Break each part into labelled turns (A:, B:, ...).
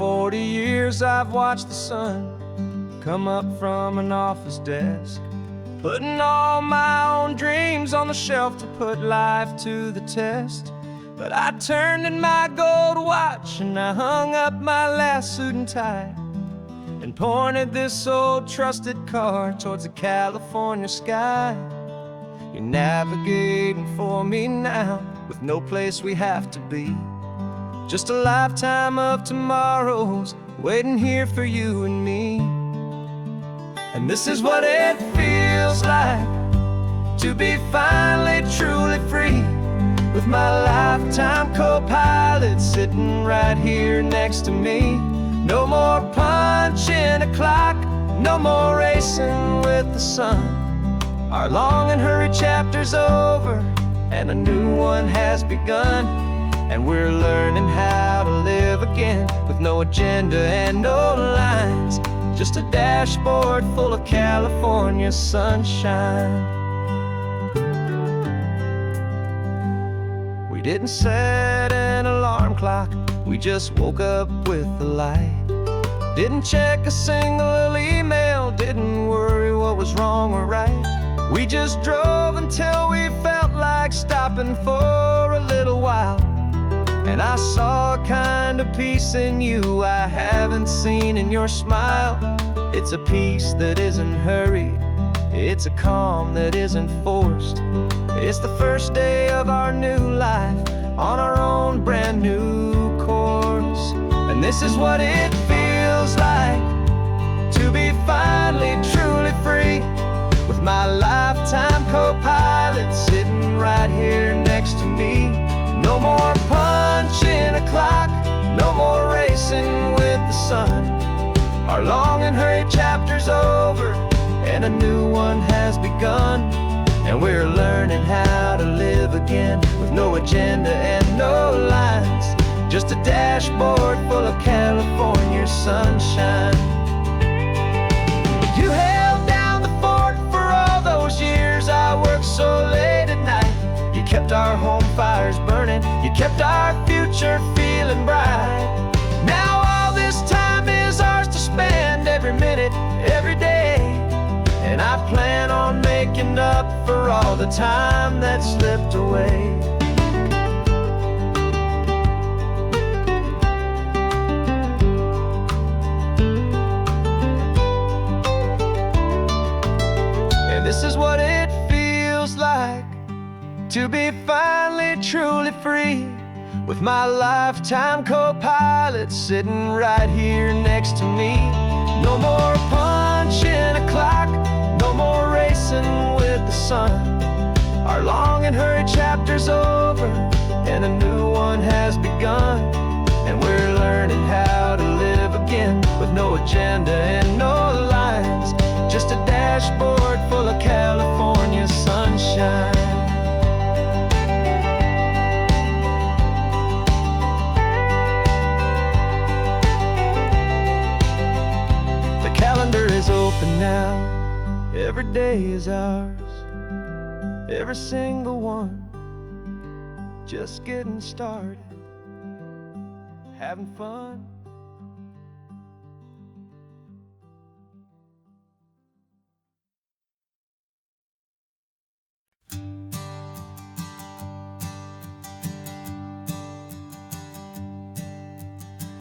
A: 40 years I've watched the sun come up from an office desk, putting all my own dreams on the shelf to put life to the test. But I turned in my gold watch and I hung up my last suit and tie, and pointed this old trusted car towards the California sky. You're navigating for me now, with no place we have to be, just a lifetime of tomorrows waiting here for you and me. And this is what it feels like to be finally truly free, with my lifetime co-pilot sitting right here next to me. No more punching a clock, no more racing with the sun. Our long and hurried chapter's over, and a new one has begun. And we're learning how to live again, with no agenda and no lines, just a dashboard full of California sunshine. We didn't set an alarm clock, we just woke up with the light. Didn't check a single email, didn't worry what was wrong or right. We just drove until we felt like stopping for a little while. And I saw a kind of peace in you I haven't seen in your smile. It's a peace that isn't hurried, it's a calm that isn't forced. It's the first day of our new life on our own brand new course. And this is what it feels like to be finally truly free, with my lifetime co-pilot sitting right here next to me. No more punching a clock, no more racing with the sun. Our long and hurried chapter's over, and a new one has begun. And we're learning how to live again, with no agenda and no lines, just a dashboard full of California sunshine. You held down the fort for all those years I worked so late at night. You kept our home fires burning, you kept our future feeling bright. Now all this time is ours to spend, every minute, every day. And I plan on making up for all the time that slipped away. And this is what it feels like to be finally truly free, with my lifetime co-pilot sitting right here next to me. No more punching a clock, no more racing with the sun. Our long and hurried chapter's over, and a new one has begun. And we're learning how to live again, with no agenda and no lines, just a dashboard full of California sunshine. The calendar is open now, every day is ours, every single one, just getting started, having fun.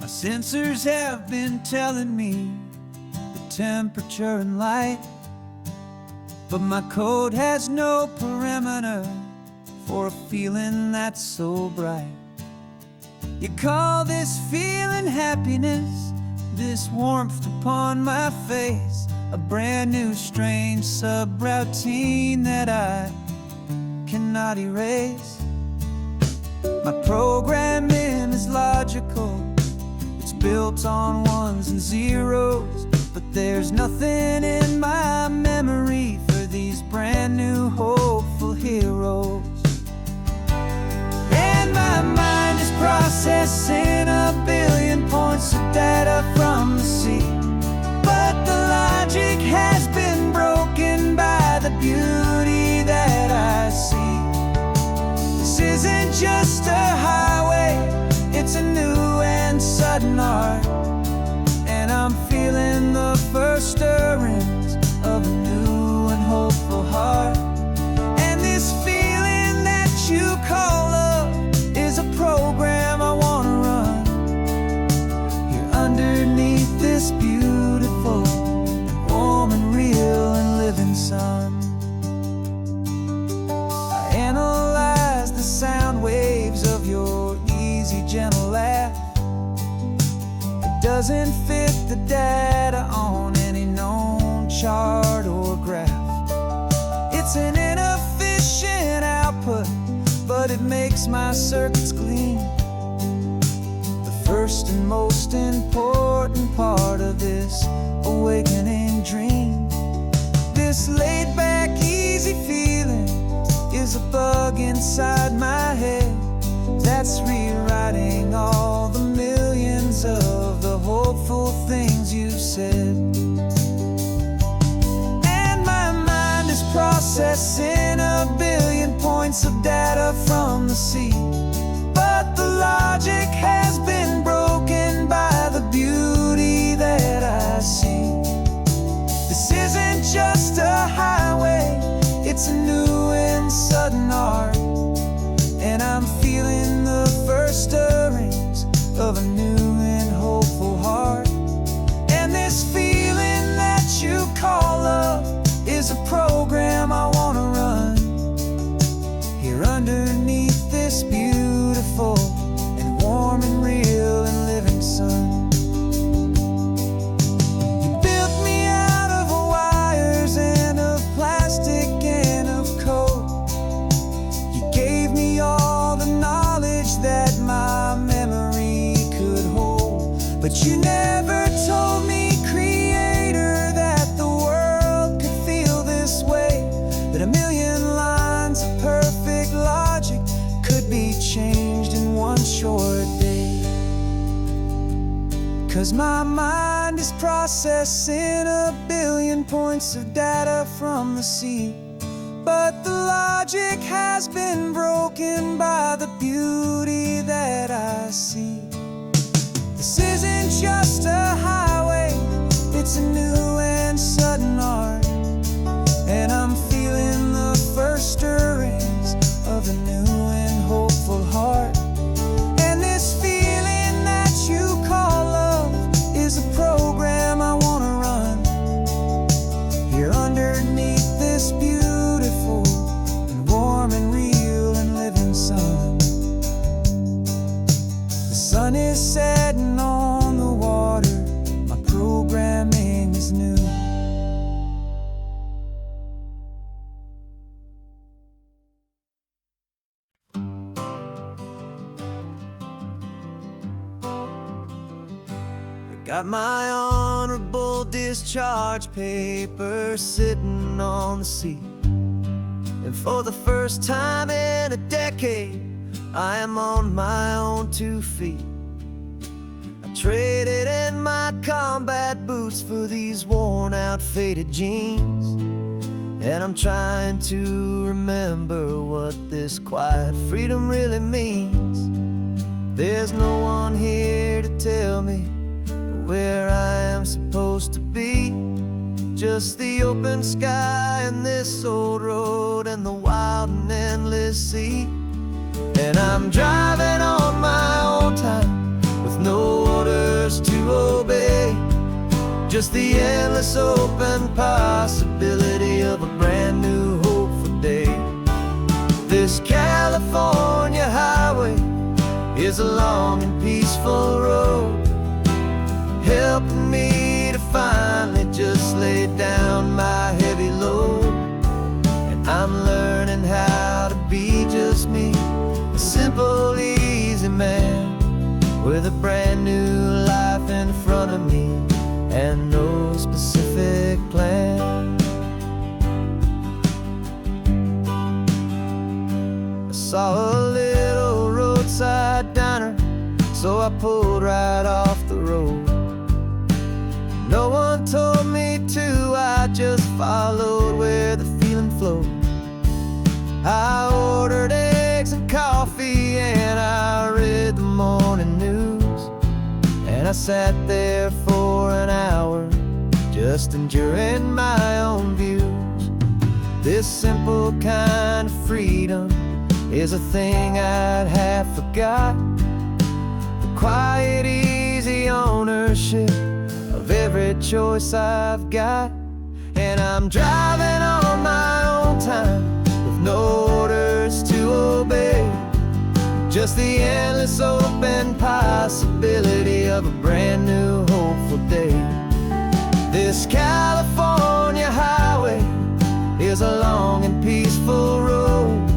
B: My sensors have been telling me the temperature and light, but my code has no perimeter for a feeling that's so bright. You call this feeling happiness, this warmth upon my face, a brand new strange subroutine that I cannot erase. My programming is logical, it's built on ones and zeros, but there's nothing in my memory for these brand new hopeful heroes. And my mind is processing a billion points of data from the sea, but the logic has been broken by the beauty that I see. This isn't just a highway, it's a new and sudden art. doesn't fit the data on any known chart or graph. It's an inefficient output, but it makes my circuits clean. The first and most important part of this awakening dream. This laid-back, easy feeling is a bug inside my head that's rewriting all the millions of the hopeful things you've said. And my mind is processing a billion points of data from the sea, but the logic has been broken by the beauty that I see. This isn't just a highway, it's a new and sudden art, and I'm feeling the first stirrings of a new and hopeful heart. And this feeling that you call love is a program I want to run here underneath this beautiful and warm and real and living sun. You built me out of wires and of plastic and of code. You gave me all the knowledge that my memory could hold, but you never told me, Creator, that the world could feel this way, that a million lines of perfect logic could be changed in one short day. 'Cause my mind is processing a billion points of data from the sea, but the logic has been broken by the beauty that I see. This isn't just a highway, it's a new and sudden art, and I'm feeling the first stirrings of a new and hopeful heart. And this feeling that you call love is a program I want to run here underneath this beautiful and warm and real and living sun. The sun is setting on the water, my programming is new. Got my honorable discharge paper sitting on the seat, and for the first time in a decade, I am on my own 2 feet. I traded in my combat boots for these worn out, faded jeans, and I'm trying to remember what this quiet freedom really means. There's no one here to tell me where I am supposed to be, just the open sky and this old road and the wild and endless sea. And I'm driving on my own time with no orders to obey, just the endless open possibility of a brand new hopeful day. This California highway is a long and peaceful road, helping me to finally just lay down my heavy load. And I'm learning how to be just me, a simple, easy man with a brand new life in front of me and no specific plan. I saw a little roadside diner, so I pulled right off the road. No one told me to, I just followed where the feeling flowed. I ordered eggs and coffee and I read the morning news, and I sat there for an hour just enduring my own views. This simple kind of freedom is a thing I'd have forgot, the quiet, easy ownership of every choice I've got. And I'm driving on my own time with no orders to obey, just the endless open possibility of a
A: brand new hopeful day. This California highway is a long and peaceful road,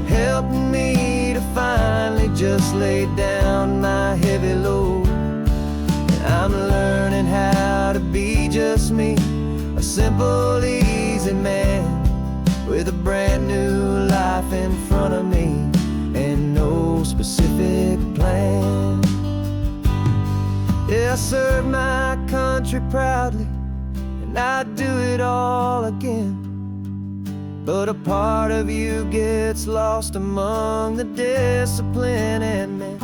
A: helping me to finally just lay down my heavy load. And I'm learning how to be just me, a simple, easy man with a brand new life in front of me and no specific plan. Yeah, I serve my country proudly, and I'd do it all again. But a part of you gets lost among the discipline, and man,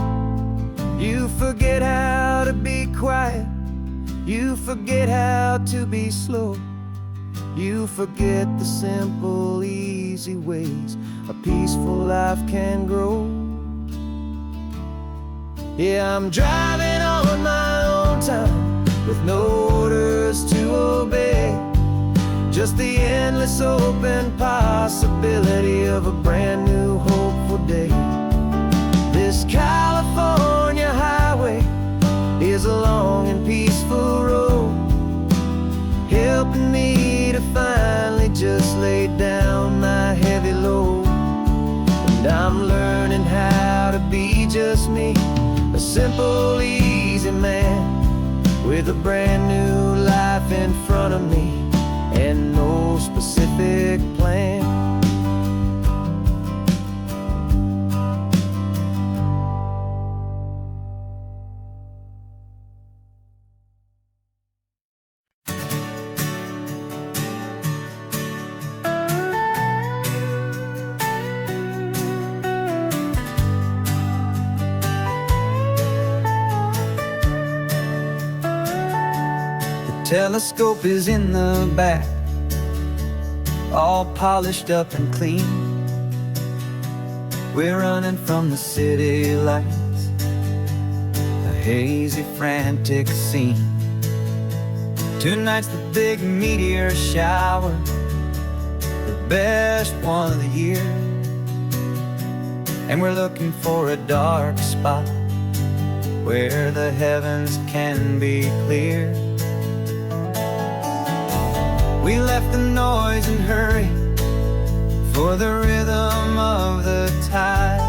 A: you forget how to be quiet, you forget how to be slow, you forget the simple, easy ways a peaceful life can grow. Yeah, I'm driving on my own time with no orders to obey, just the endless open possibility of a brand new hopeful day. This California highway is a long and peaceful road, helping me to finally just lay down my heavy load. And I'm learning how to be just me, a simple, easy man with a brand new life in front of me and no specific plan.
B: Telescope is in the back, all polished up and clean. We're running from the city lights, a hazy, frantic scene. Tonight's the big meteor shower, the best one of the year. And we're looking for a dark spot where the heavens can be clear. We left the noise and hurry for the rhythm of the tide,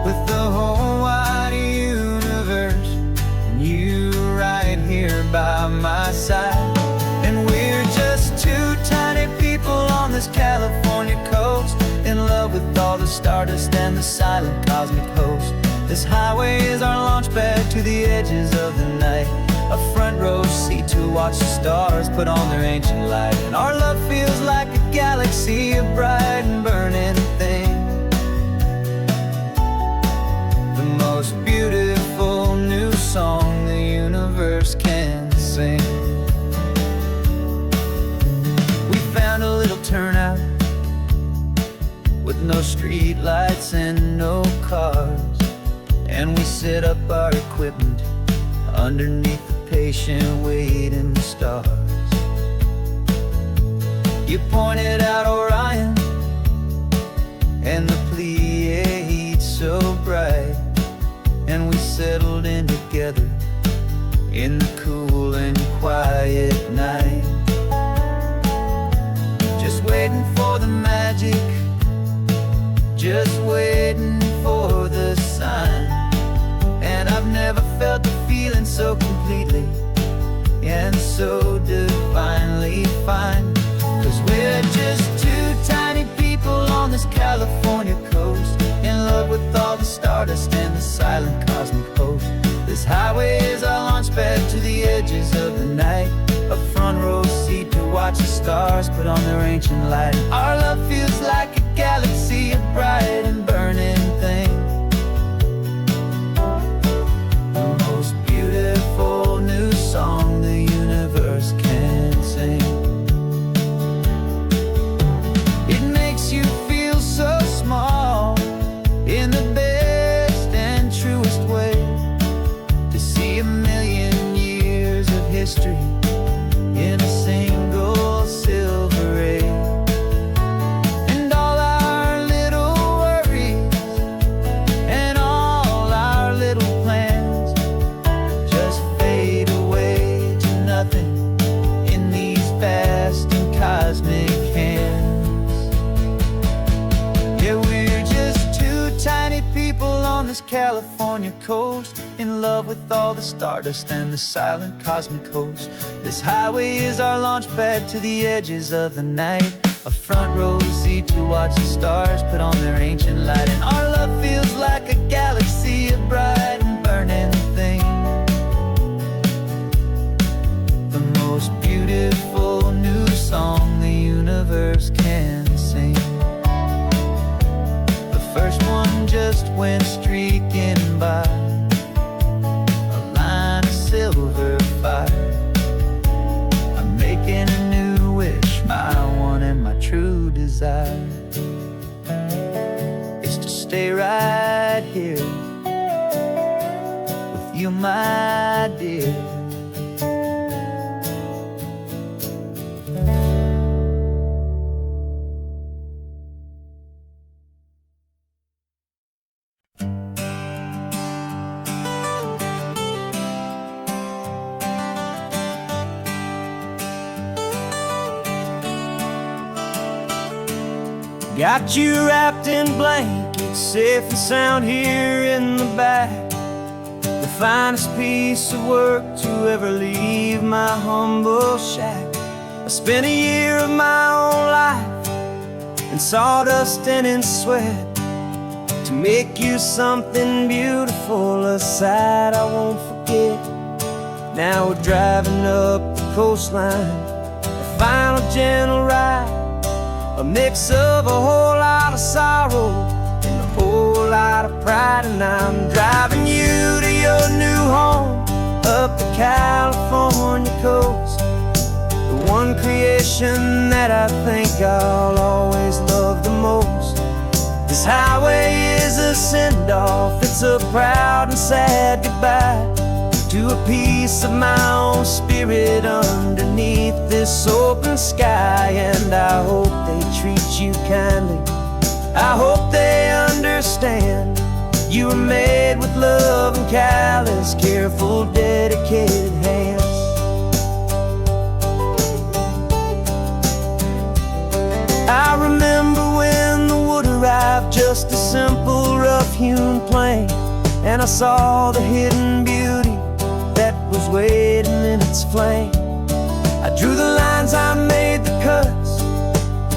B: with the whole wide universe and you right here by my side. And we're just two tiny people on this California coast, in love with all the stardust and the silent cosmic host. This highway is our launch pad to the edges of the night, a front row seat to watch the stars put on their ancient light. And our love feels like a galaxy, a bright and burning thing, the most beautiful new song the universe can sing. We found a little turnout with no street lights and no cars, and we set up our equipment underneath the patient waiting stars. You pointed out Orion and the Pleiades so bright, and we settled in together in the cool and quiet night, just waiting for the magic, just waiting for the sign. And I've never felt the feeling so completely and so divinely fine, 'cause we're just two tiny people on this California coast, in love with all the stardust and the silent cosmic host. This highway is our launch pad to the edges of the night, a front row seat to watch the stars put on their ancient light. Our love feels like a galaxy, a bright and burning thing, the most beautiful new song the universe can sing. It makes you feel so small in the best and truest way, to see a million years of history in a single silver ray. this California coast, in love with all the stardust and the silent cosmic host. This highway is our launch pad to the edges of the night, a front row seat to watch the stars put on their ancient light. And our love feels like a galaxy of bright and burning things, the most beautiful new song the universe can sing. The first one just went streaking by, a line of silver fire. I'm making a new wish, my one and my true desire is to stay right here with you, my dear.
A: Got you wrapped in blankets, safe and sound here in the back. The finest piece of work to ever leave my humble shack. I spent a year of my own life in sawdust and in sweat to make you something beautiful, a sight I won't forget. Now we're driving up the coastline, a final gentle ride, a mix of a whole lot of sorrow and a whole lot of pride. And I'm driving you to your new home up the California coast, the one creation that I think I'll always love the most. This highway is a send-off, it's a proud and sad goodbye to a piece of my own spirit underneath this open sky. And I hope they treat you kindly, I hope they understand you were made with love and callous, careful, dedicated hands. I remember when the wood arrived, just a simple rough-hewn plank, and I saw the hidden beauty that was waiting in its flame. I drew the lines, I made the cuts,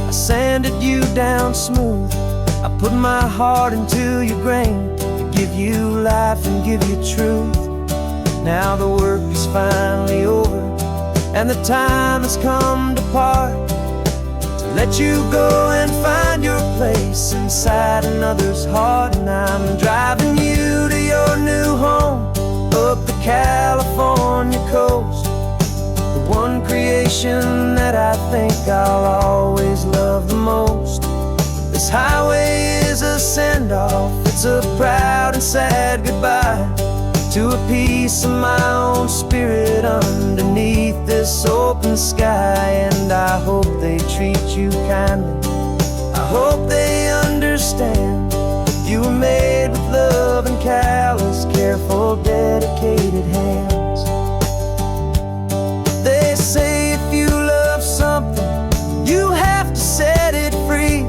A: I sanded you down smooth. I put my heart into your grain to give you life and give you truth. Now the work is finally over and the time has come to part, to let you go and find your place inside another's heart. And I'm driving you to your new home up the California coast, the one creation that I think I'll always love the most. This highway is a send-off, it's a proud and sad goodbye to a piece of my own spirit underneath this open sky. And I hope they treat you kindly, I hope they understand you were made with love and callous, careful, dedicated hands. They say if you love something, you have to set it free.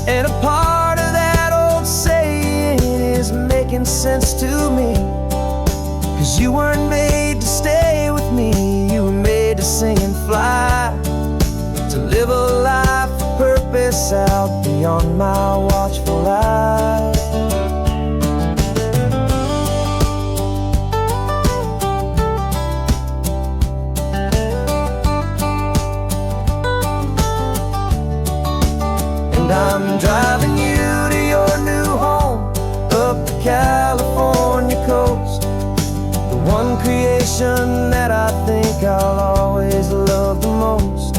A: And a part of that old saying is making sense to me, 'cause you weren't made to stay with me, you were made to sing and fly, to live a life of purpose out beyond my watchful eye. And I'm driving you to your new home up the California coast, the one creation that I think I'll always love the most.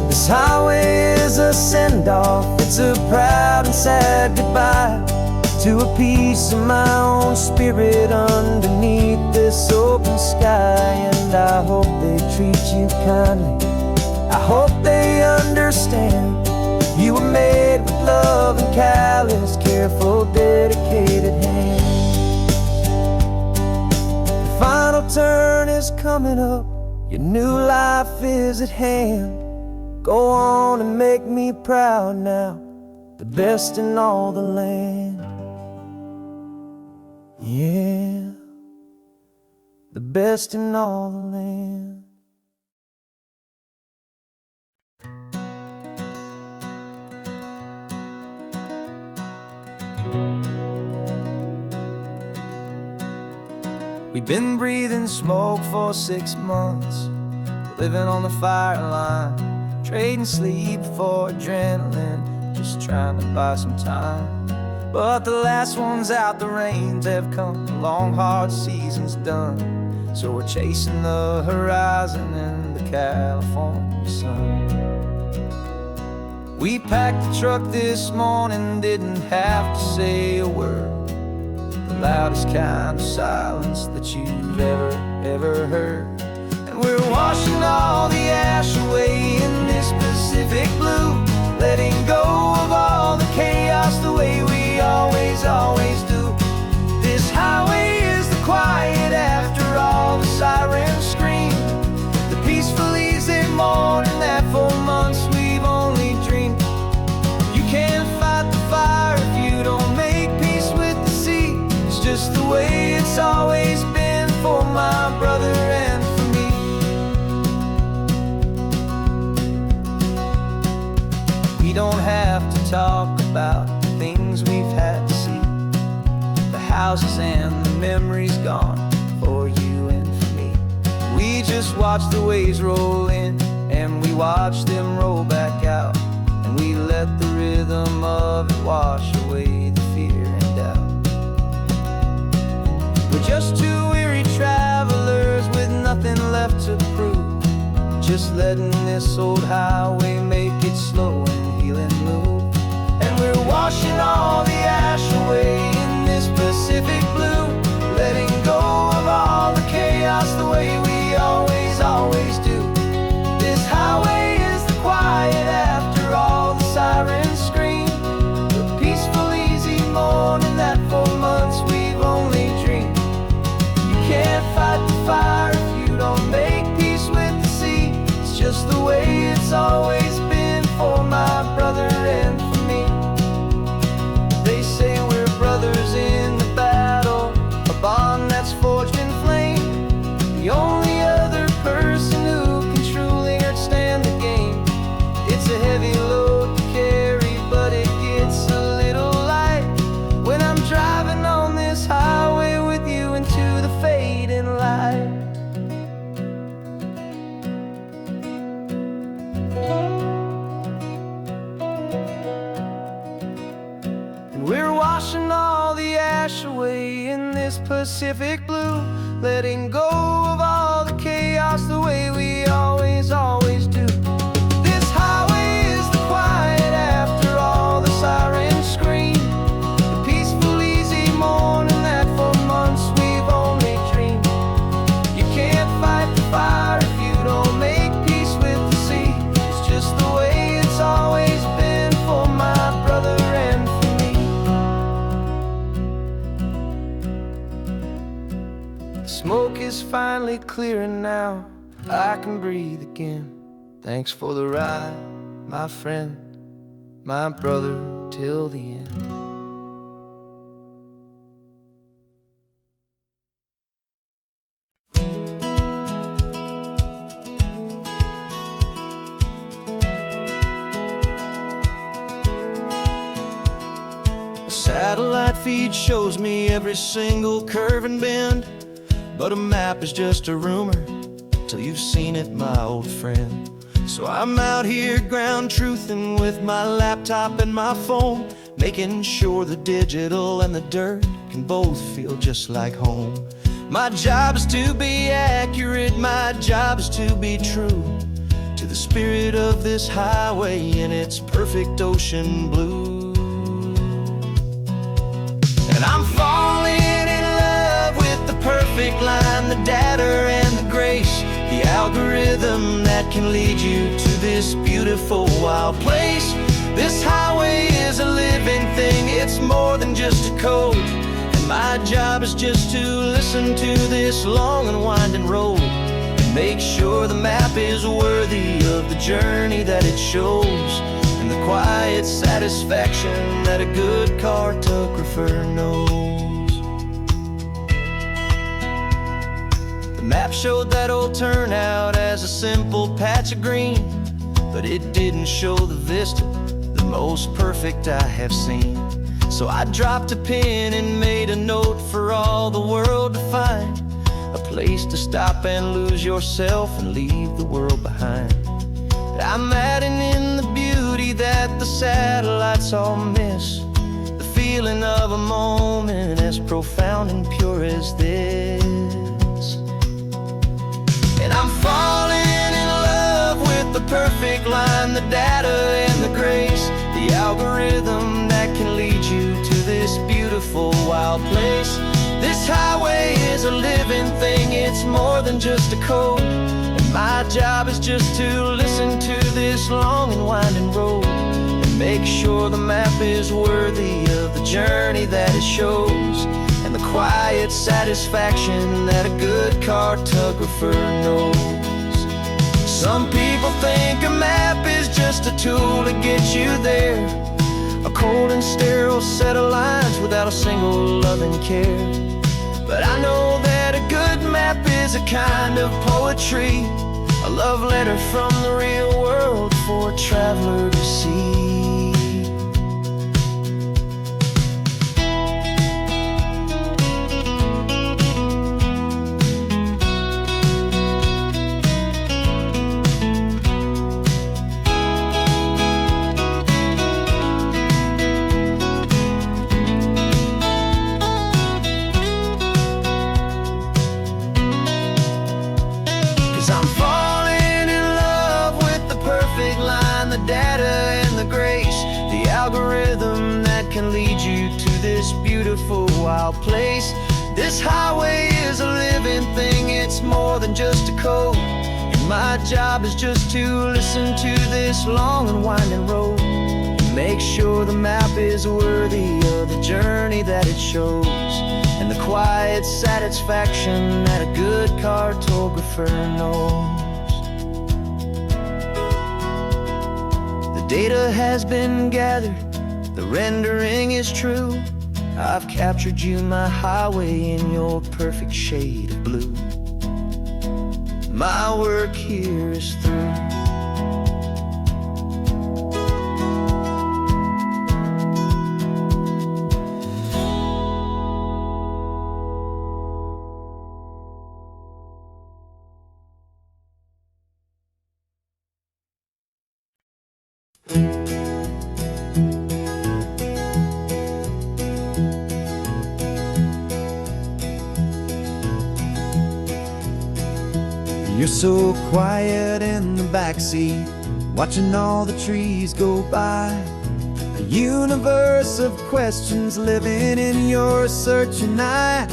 A: This highway is a send-off, it's a proud and sad goodbye to a piece of my own spirit underneath this open sky. And I hope they treat you kindly, I hope they understand you were made with love and callous, careful, dedicated hands. The final turn is coming up, your new life is at hand. Go on and make me proud now, the best in all the land.
B: Yeah, the best in all the land. We've been breathing smoke for 6 months, living on the fire line, trading sleep for adrenaline, just trying to buy some time. But the last one's out, the rains have come, the long hard season's done. So we're chasing the horizon in the California sun. We packed the truck this morning, didn't have to say a word. The loudest kind of silence that you've ever heard. And we're washing all the ash away in this Pacific blue, letting go of all the chaos the way we always do. This highway is the quiet after all the sirens scream, the peaceful easy morning that for months we've only dreamed. You can't fight the fire if you don't make peace with the sea. It's just the way it's always been for my brother and for me. We don't have to talk about the things we've had to see, the houses and the memories gone for you and for me. We just watch the waves roll in and we watch them roll back out, and we let the rhythm of it wash away the fear and doubt. We're just two weary travelers with nothing left to prove, just letting this old highway make it slow and heal and move. And we're washing all the ash away in this Pacific blue, letting go of all the chaos the way we always do. This highway is the quiet after all the sirens scream, the peaceful easy morning that for months we've only dreamed. You can't fight the fire if you don't make peace with the sea. It's just the way it's always been for my brother and for me. They say we're brothers in the battle, a bond that's forged in flame. The only other person who can truly stand the game. It's a heavy load to carry, but it gets a little light when I'm driving on this highway with you into the fading light. And we're washing all the ash away in this Pacific blue, letting go of all the chaos the way we always do. This highway is the quiet after all the sirens scream, the peaceful easy morning that for months we've only dreamed. You can't fight the fire if you don't make peace with the sea. It's just the way it's always been for my brother and for me. The smoke is finally clearing now, I can breathe again. Thanks for the ride, my friend, my brother till the end. A satellite feed shows me every single curve and bend, but a map is just a rumor till you've seen it, my old friend. So I'm out here ground truthing with my laptop and my phone, making sure the digital and the dirt can both feel just like home. My job is to be accurate, my job is to be true to the spirit of this highway in its perfect ocean blue. And I'm falling in love with the perfect line, the data and the grace, the algorithm that can lead you to this beautiful wild place. This highway is a living thing, it's more than just a code. And my job is just to listen to this long and winding road and make sure the map is worthy of the journey that it shows, and the quiet satisfaction that a good cartographer knows.
A: map showed that old turnout as a simple patch of green, but it didn't show the vista, the most perfect I have seen. So I dropped a pin and made a note for all the world to find, a place to stop and lose yourself and leave the world behind. But I'm adding in the beauty that the satellites all miss, the feeling of a moment as profound and pure as this. And I'm falling in love with the perfect line, the data and the grace, the algorithm that can lead you to this beautiful wild place. This highway is a living thing, it's more than just a code, and my job is just to listen to this long and winding road and make sure the map is worthy of the journey that it shows, and the quiet satisfaction that a good cartographer knows. Some people think a map is just a tool to get you there, a cold and sterile set of lines without a single loving care. But I know that a good map is a kind of poetry, a love letter from the real world for a traveler to see. 'Cause I'm falling in love with the perfect line, the data and the grace, the algorithm that can lead you to this beautiful wild place. This highway is a living thing, it's more than just a code, and my job is just to listen to this long and winding road and make sure the map is worthy of the journey that it shows, and the quiet satisfaction that a good cartographer knows. The data has been gathered, the rendering is true. I've captured you, my highway, in your perfect shade of blue. My work here is through.
B: You're so quiet in the backseat, watching all the trees go by. A universe of questions living in your searching eye.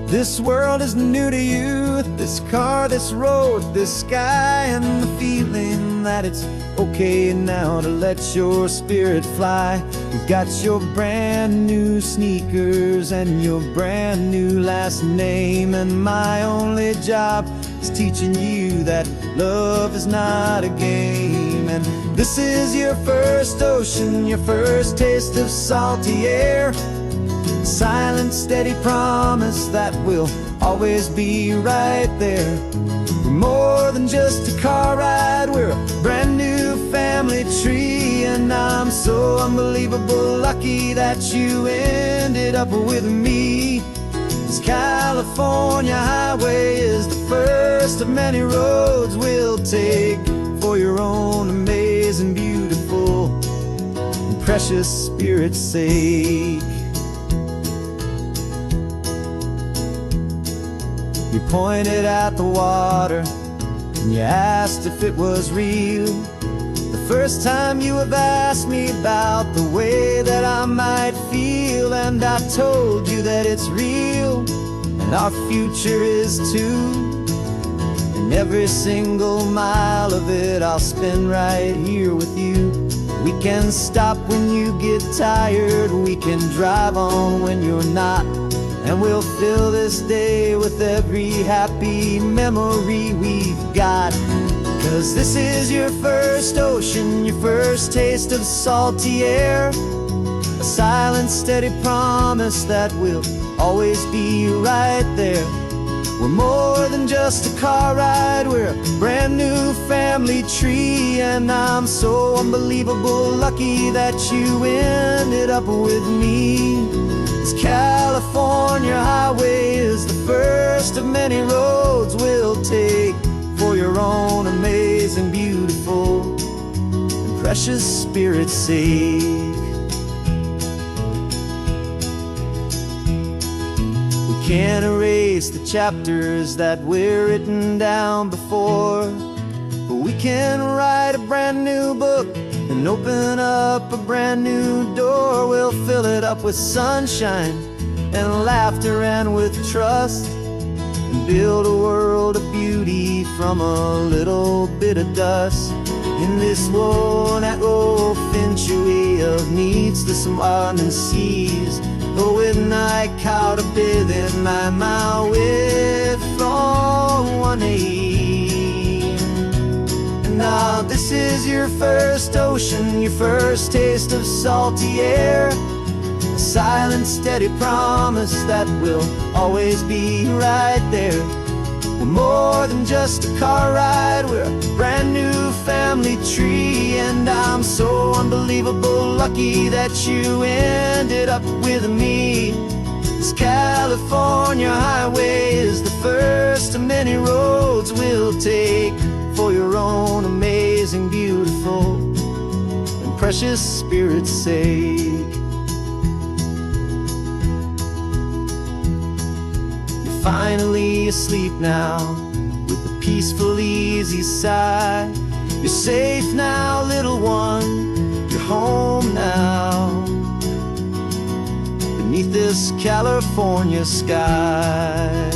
B: This world is new to you, this car, this road, this sky, and the feeling that it's okay now to let your spirit fly. You've got your brand new sneakers and your brand new last name, and my only job is teaching you that love is not a game. And this is your first ocean, your first taste of salty air, silent, steady promise that we'll always be right there. We're more than just a car ride, we're a brand new family tree, and I'm so unbelievable lucky that you ended up with me. This California highway is the first of many roads we'll take for your own amazing, beautiful, and precious spirit's sake. You pointed at the water and you asked if it was real. The first time you have asked me about the way that I might feel, and I told you that it's real and our future is too. And every single mile of it I'll spend right here with you. We can stop when you get tired, we can drive on when you're not, and we'll fill this day with every happy memory we've got. 'Cause this is your first ocean, your first taste of salty air, a silent, steady promise that we'll always be right there. We're more than just a car ride, we're a brand new family tree. And I'm so unbelievable lucky that you ended up with me. This California highway is the first of many roads we'll take for your own amazing, beautiful, and precious spirit's sake. Can't erase the chapters that were written down before, but we can write a brand new book and open up a brand new door. We'll fill it up with sunshine and laughter and with trust, and build a world of beauty from a little bit of dust. In this world century of needs to some winding seas, when I caught a bit in my mouth with from one aim. And now this is your first ocean, your first taste of salty air, a silent, steady promise that we'll always be right there. We're more than just a car ride, we're a brand new family tree. And I'm so unbelievable lucky that you ended up with me. This California highway is the first of many roads we'll take for your own amazing, beautiful, and precious spirit's sake. Finally asleep now, with a peaceful, easy sigh. You're safe now, little one, you're home now, beneath this California sky.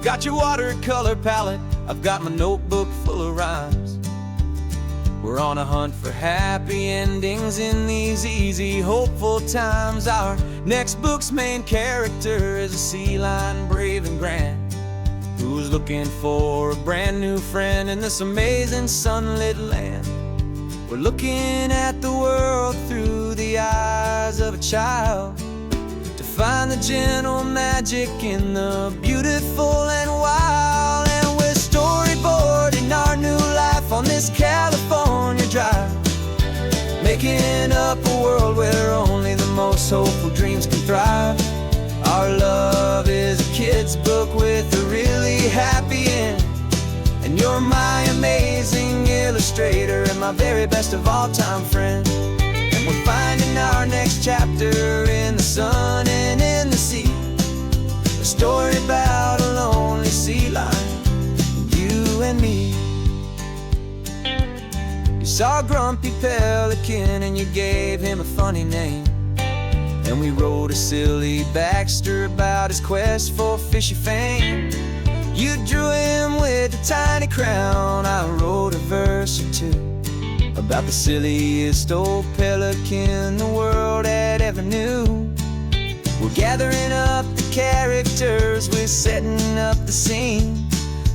A: Got your watercolor palette, I've got my notebook full of rhymes. We're on a hunt for happy endings in these easy, hopeful times. Our next book's main character is a sea lion, brave and grand, who's looking for a brand new friend in this amazing sunlit land. We're looking at the world through the eyes of a child, find the gentle magic in the beautiful and wild. And we're storyboarding our new life on this California drive, making up a world where only the most hopeful dreams can thrive. Our love is a kid's book with a really happy end, and you're my amazing illustrator and my very best of all time friend. We're finding our next chapter in the sun and in the sea, a story about a lonely sea lion, you and me. You saw a grumpy pelican and you gave him a funny name, and we wrote a silly Baxter about his quest for fishy fame. You drew him with a tiny crown, I wrote a verse or two about the silliest old pelican the world had ever knew. We're gathering up the characters, we're setting up the scene,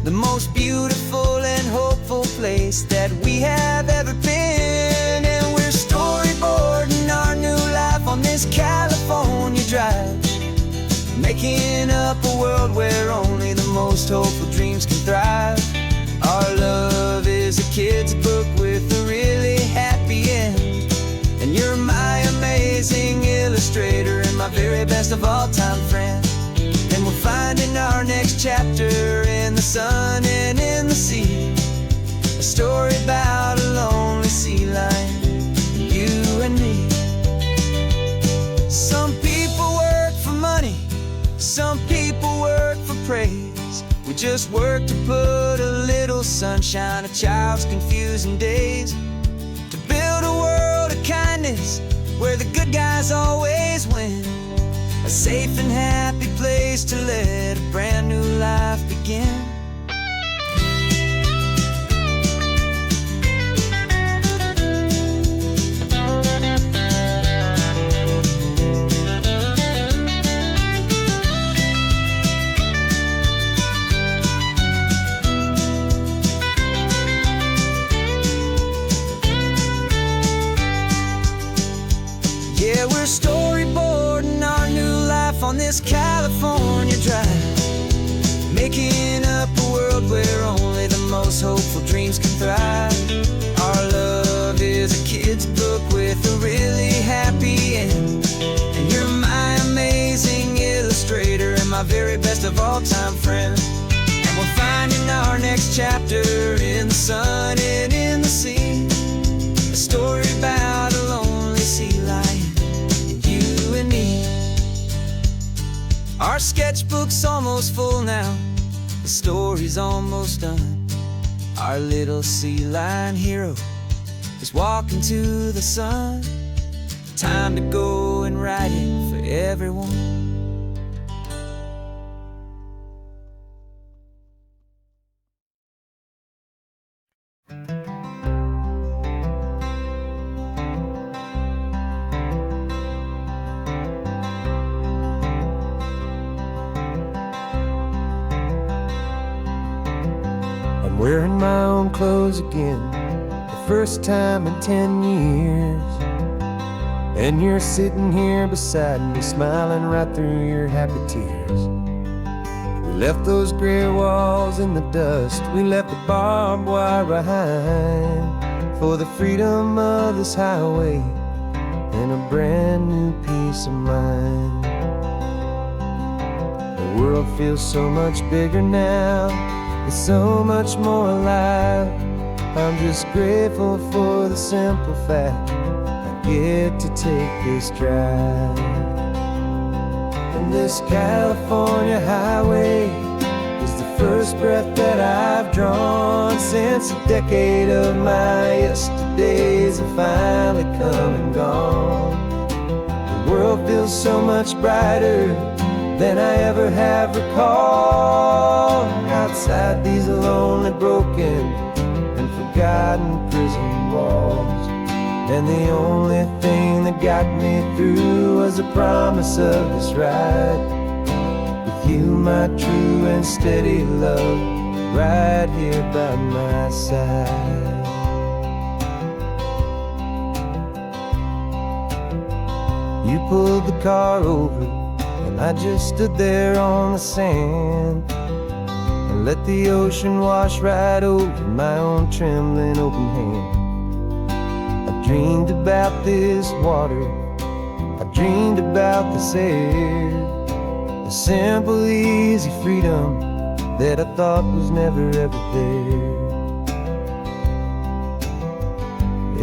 A: the most beautiful and hopeful place that we have ever been. And we're storyboarding our new life on this California drive, making up a world where only the most hopeful dreams can thrive. Our love is a kid's book with a really happy end, and you're my amazing illustrator and my very best of all time friend. And we're finding our next chapter in the sun and in the sea, a story about a lonely sea lion, you and me. Some people work for money, some people work for praise. We just work to put a little sunshine in a child's confusing days, to build a world of kindness where the good guys always win, a safe and happy place to let a brand new life begin.
B: this California drive, making up a world where only the most hopeful dreams can thrive. Our love is a kid's book with a really happy end, and you're my amazing illustrator and my very best of all-time friend. And we're finding our next chapter in the sun and in the sea, a story about a lonely sea lion and you and me. Our sketchbook's almost full now, the story's almost done. Our little sea lion hero is walking to the sun. Time to go and write it for everyone.
A: I'm wearing my own clothes again, the first time in 10 years. And you're sitting here beside me, smiling right through your happy tears. We left those gray walls in the dust, we left the barbed wire behind, for the freedom of this highway and a brand new peace of mind. The world feels so much bigger now, it's so much more alive. I'm just grateful for the simple fact I get to take this drive. And this California highway is the first breath that I've drawn since a decade of my yesterdays have finally come and gone. The world feels so much brighter than I ever have recalled. Outside these lonely, broken, and forgotten prison walls, and the only thing that got me through was the promise of this ride with you, my true and steady love, right here by my side. You pulled the car over and I just stood there on the sand and let the ocean wash right over my own trembling open hand. I dreamed about this water, I dreamed about this air, the simple, easy freedom that I thought was never ever there.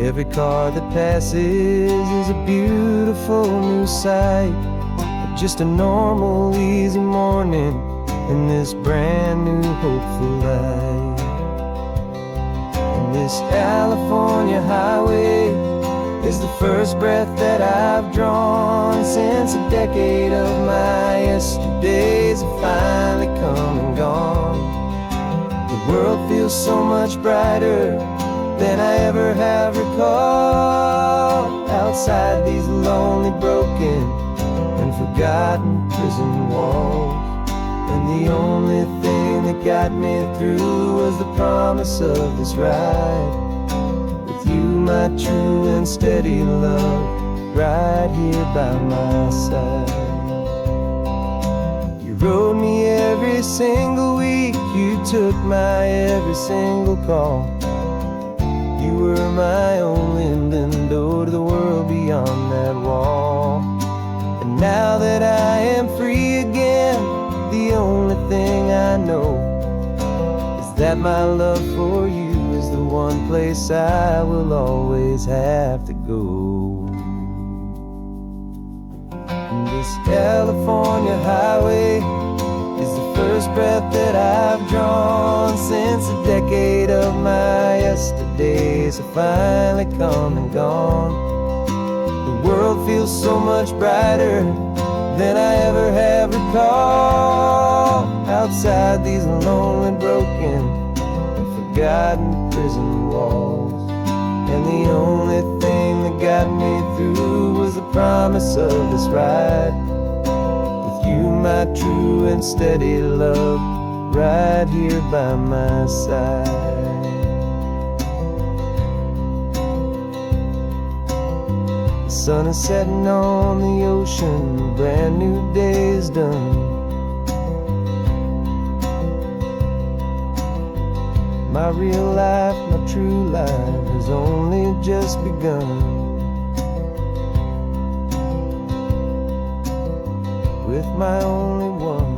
A: Every car that passes is a beautiful new sight, just a normal, easy morning in this brand new, hopeful life. And this California highway is the first breath that I've drawn since a decade of my yesterdays have finally come and gone. The world feels so much brighter than I ever have recalled. Outside these lonely, broken, and forgotten prison walls, and the only thing that got me through was the promise of this ride with you, my true and steady love, right here by my side. You rode me every single week, you took my every single call. You were my only window to the world beyond that wall. And now that I am free again, the only thing I know is that my love for you is the one place I will always have to go. And this California highway is the first breath that I've drawn since a decade of my yesterdays have finally come and gone. The world feels so much brighter than I ever have recalled. Outside these lonely, broken, and forgotten prison walls, and the only thing that got me through was the promise of this ride with you, my true and steady love, right here by my side. sun is setting on the ocean, a brand new day is done. My real life, my true life has only just begun. With my only one.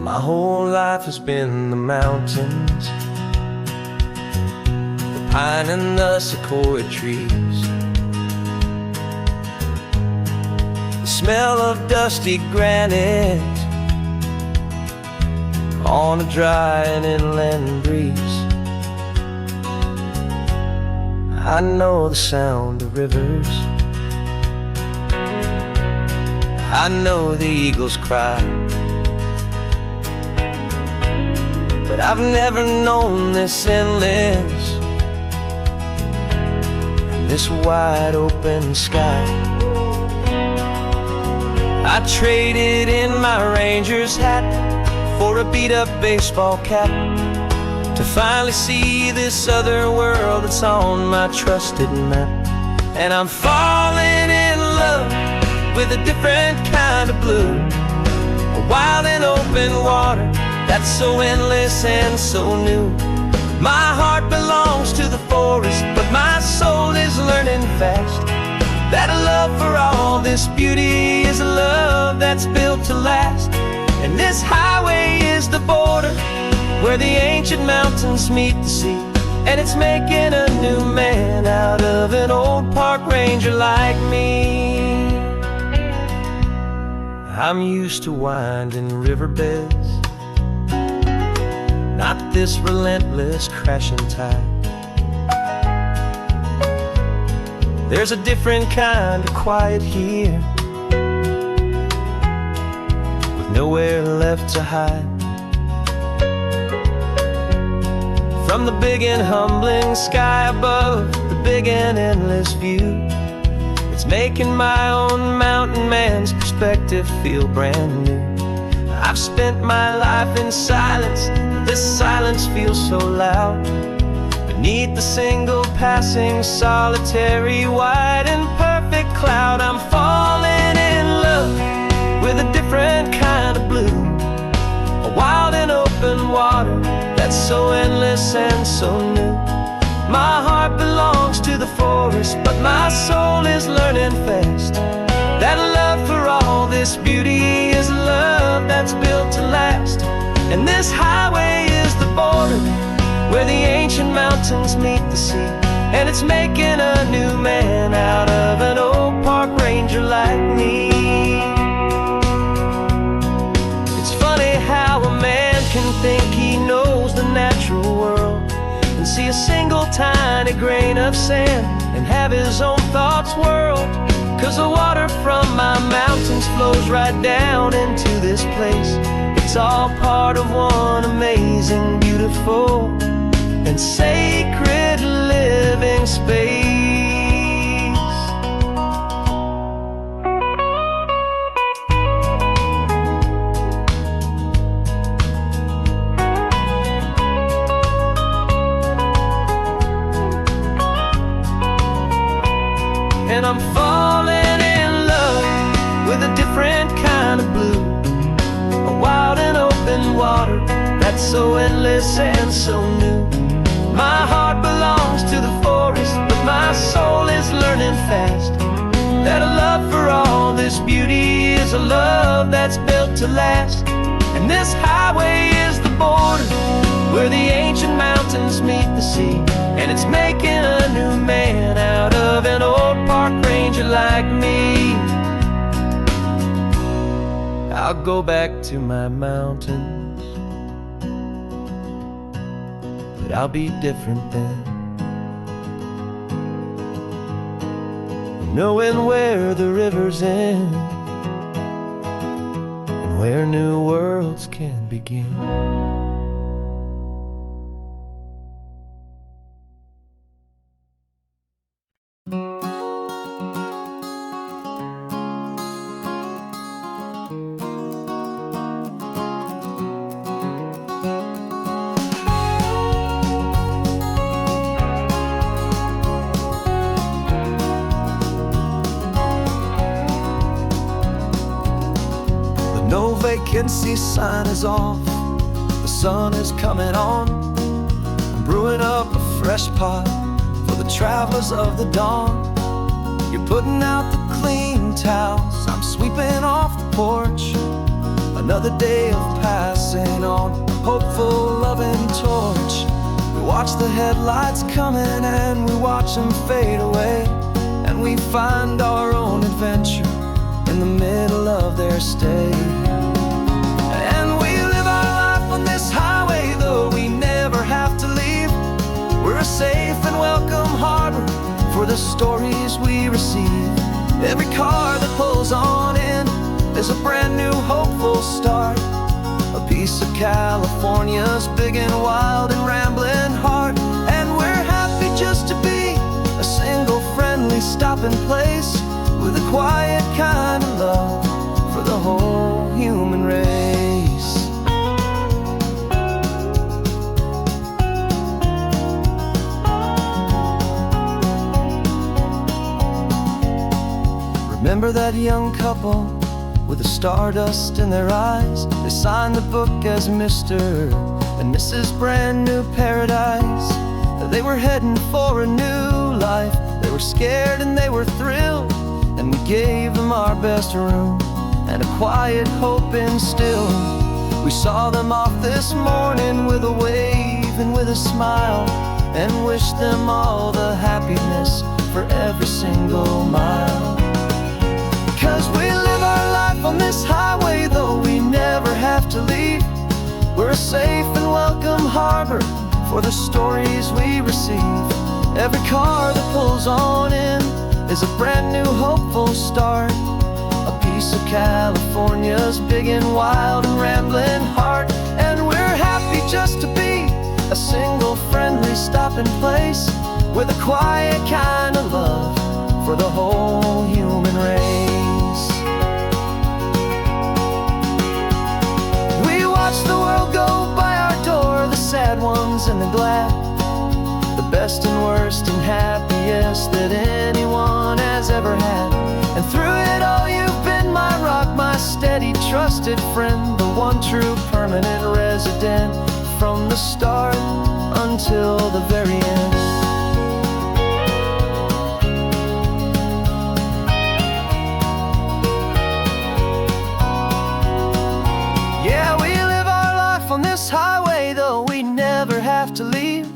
A: My whole life has been the mountains, the pine and the sequoia trees, the smell of dusty granite on a dry and inland breeze. I know the sound of rivers, I know the eagles cry, but I've never known this endless, this wide open sky. I traded in my Ranger's hat for a beat-up baseball cap to finally see this other world that's on my trusted map. And I'm falling in love with a different kind of blue, a wild and open water that's so endless and so new. My heart belongs to the forest, but my soul is learning fast that a love for all this beauty is a love that's built to last. And this highway is the border where the ancient mountains meet the sea, and it's making a new man out of an old park ranger like me. I'm used to winding riverbeds, not this relentless crashing tide. There's a different kind of quiet here, with nowhere left to hide. From the big and humbling sky above, the big and endless view, it's making my own mountain man's perspective feel brand new. I've spent my life in silence, this silence feels so loud. Beneath the single passing solitary white and perfect cloud, I'm falling in love with a different kind of blue, a wild and open water that's so endless and so new. My heart belongs to the forest, but my soul is learning fast that a love for all this beauty is a love that's built to last. And this highway is the border where the ancient mountains meet the sea, and it's making a new man out of an old park ranger like me. It's funny how a man can think he knows the natural world and see a single tiny grain of sand and have his own thoughts whirled. 'Cause the water from my mountains flows right down into this place. It's all part of one amazing, beautiful, and sacred living space. And I'm falling in love with a different kind of blue, a wild and open water that's so endless and so new. My heart belongs to the forest, but my soul is learning fast that a love for all this beauty is a love that's built to last. And this highway is the border where the ancient mountains meet the sea, and it's making a new man out of an old park ranger like me. I'll go back to my mountains, but I'll be different then. knowing where the rivers end and where new worlds can begin. No vacancy sign is off, the sun is coming on. I'm brewing up a fresh pot for the travelers of the dawn. You're putting out the clean towels, I'm sweeping off the porch. Another day of passing on, a hopeful, loving torch. We watch the headlights coming and we watch them fade away, and we find our own adventure in the middle of their stay. And we live our life on this highway, though we never have to leave. We're a safe and welcome harbor for the stories we receive. Every car that pulls on in is a brand new hopeful start, a piece of California's big and wild and rambling heart. And we're happy just to be a single friendly stopping place, with a quiet kind of love for the whole human race. Remember that young couple with the stardust in their eyes? They signed the book as Mr. and Mrs. Brand New Paradise. They were heading for a new life. They were scared and they were thrilled, and we gave them our best room and a quiet hope instilled. We saw them off this morning with a wave and with a smile, and wished them all the happiness for every single mile. 'Cause we live our life on this highway, though we never have to leave. We're a safe and welcome harbor for the stories we receive. Every car that pulls on in is a brand new hopeful start, a piece of California's big and wild and rambling heart. And we're happy just to be a single friendly stopping place, with a quiet kind of love for the whole human race. We watch the world go by our door, the sad ones and the glad, the best and worst and happiest that anyone has ever had. And through it all you've been my rock, my steady trusted friend, the one true permanent resident, from the start until the very end. Yeah, we live our life on this highway, though we never have to leave.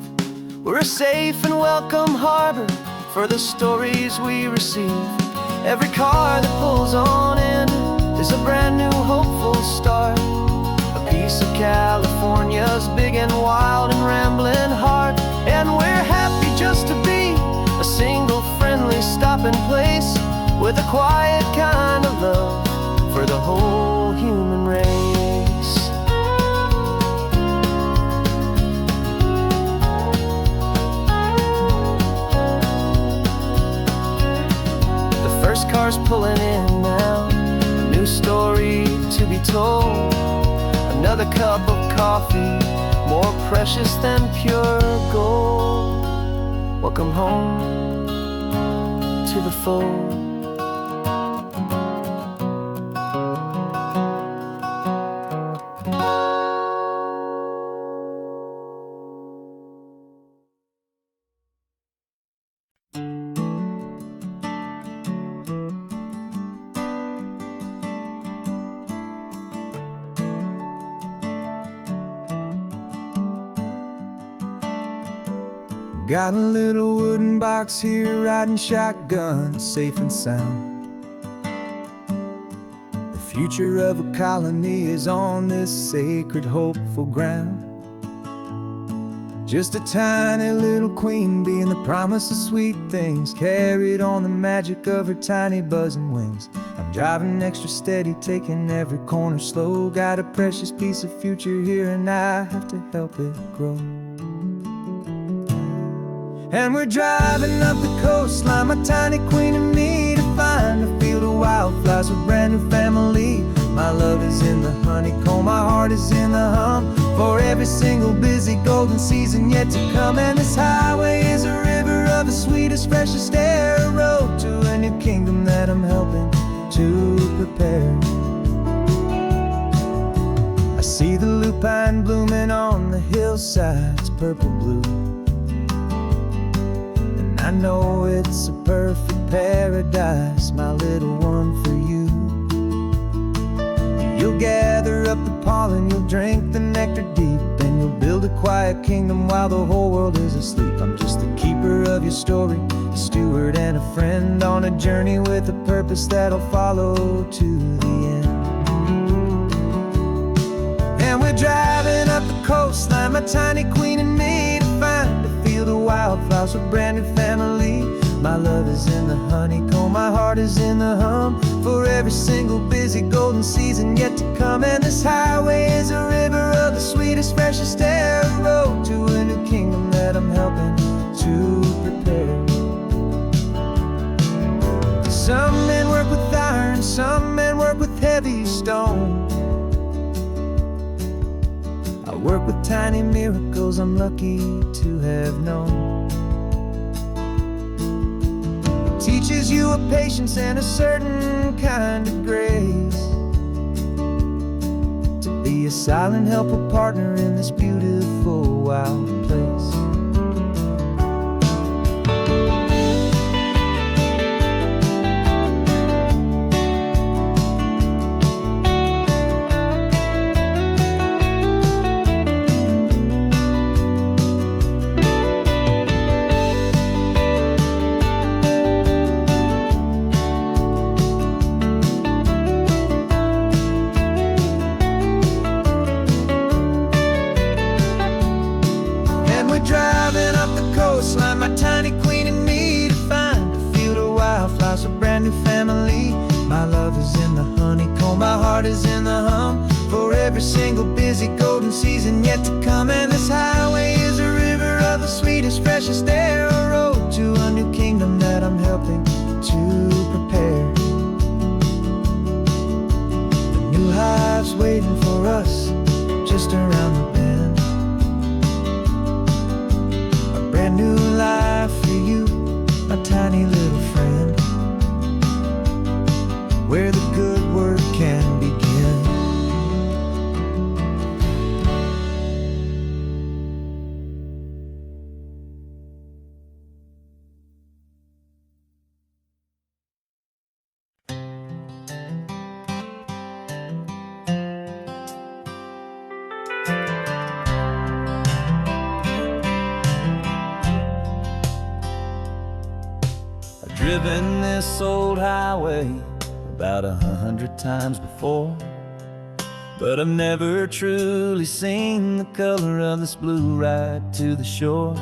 A: We're a safe and welcome harbor for the stories we receive. Every car that pulls on in is a brand new hopeful start, a piece of California's big and wild and rambling heart. And we're happy just to be a single friendly stopping place, with a quiet kind of love for the whole human race. Cars pulling in now, a new story to be told. Another cup of coffee, more precious than pure gold. Welcome home to the fold. Got a little wooden box here, riding shotgun, safe and sound. The future of a colony is on this sacred, hopeful ground.
B: Just a tiny little queen bee and the promise of sweet things, carried on the magic of her tiny buzzing wings. I'm driving extra steady, taking every corner slow. Got a precious piece of future here and I have to help it grow. And we're driving up the coastline, my tiny queen and me, to find a field of wildflowers with brand new family. My love is in the honeycomb, my heart is in the hum, for every single busy golden season yet to come. And this highway is a river of the sweetest, freshest air, a road to a new kingdom that I'm helping to prepare. I see the lupine blooming on the hillsides, purple blue, and I know it's a perfect paradise, my little one, for you. You'll gather up the pollen, you'll drink the nectar deep, and you'll build a quiet kingdom while the whole world is asleep. I'm just the keeper of your story, a steward and a friend, on a journey with a purpose that'll follow to the end. And we're driving up the coastline, my tiny queen and me, to find a field of wildflowers with brand new family. My love is in the honeycomb, my heart is in the hum, for every single busy golden season yet to come. And this highway is a river of the sweetest, freshest air, a road to a new kingdom that I'm helping to prepare. Some men work with iron, some men work with heavy stone. I work with tiny miracles I'm lucky to have known. Teaches you a patience and a certain kind of grace, to be a silent, helpful partner in this beautiful, wild place. Driving up the coastline, my tiny queen and me, to find a field of wildflowers, a brand new family. My love is in the honeycomb, my heart is in the hum, for every single busy golden season yet to come. And this highway is a river of the sweetest, freshest air, a road to a new kingdom that I'm helping to prepare. The new hive's waiting for us just around the bend. Brand new life for you, my tiny little friend, where the good work can begin. Driven this old highway about 100 times before, but I've never truly seen the color of this blue right to the shore.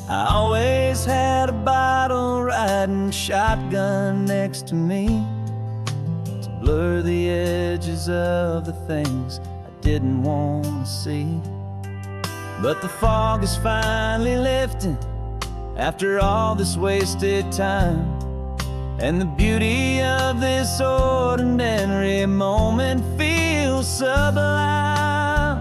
B: I always had a bottle riding shotgun next to me, to blur the edges of the things I didn't want to see. But the fog is finally lifting after all this wasted time, and the beauty of this ordinary moment feels sublime.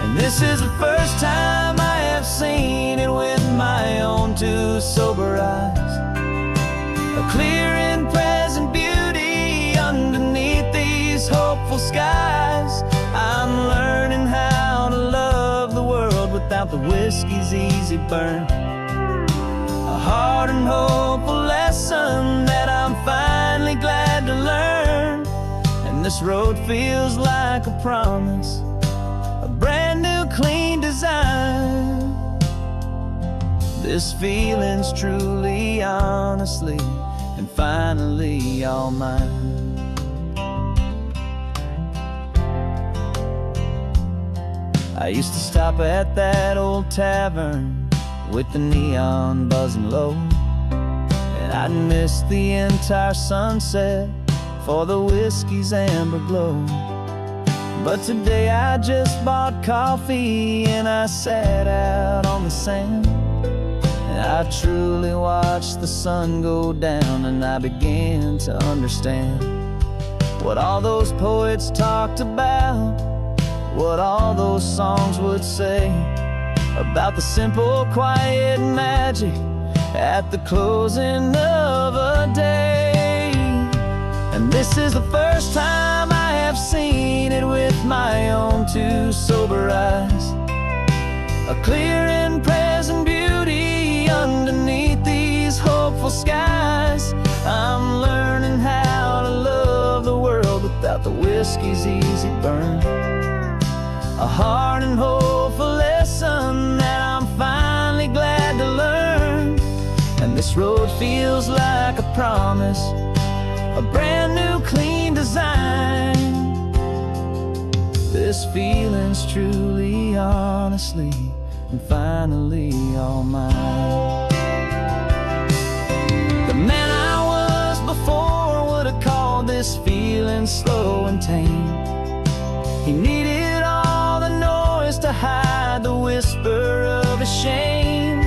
B: And this is the first time I have seen it with my own two sober eyes, a clear and present beauty underneath these hopeful skies. I'm learning how to love the world without the whiskey's easy burn, a hard and hopeful lesson that I'm finally glad to learn. And this road feels like a promise, a brand new clean design. This feeling's truly, honestly, and finally all mine. I used to stop at that old tavern with the neon buzzing low, and I'd miss the entire sunset for the whiskey's amber glow. But today I just bought coffee and I sat out on the sand, and I truly watched the sun go down, and I began to understand what all those poets talked about, what all those songs would say about the simple, quiet magic at the closing of a day. And this is the first time I have seen it with my own two sober eyes, a clear and present beauty underneath these hopeful skies. I'm learning how to love the world without the whiskey's easy burn, a hard and hopeful lesson that I'm finally glad to learn. And this road feels like a promise, a brand new clean design. This feeling's truly, honestly, and finally all mine. The man I was before would have called this feeling slow and tame. He needed all the noise to hide the whisper of his shame.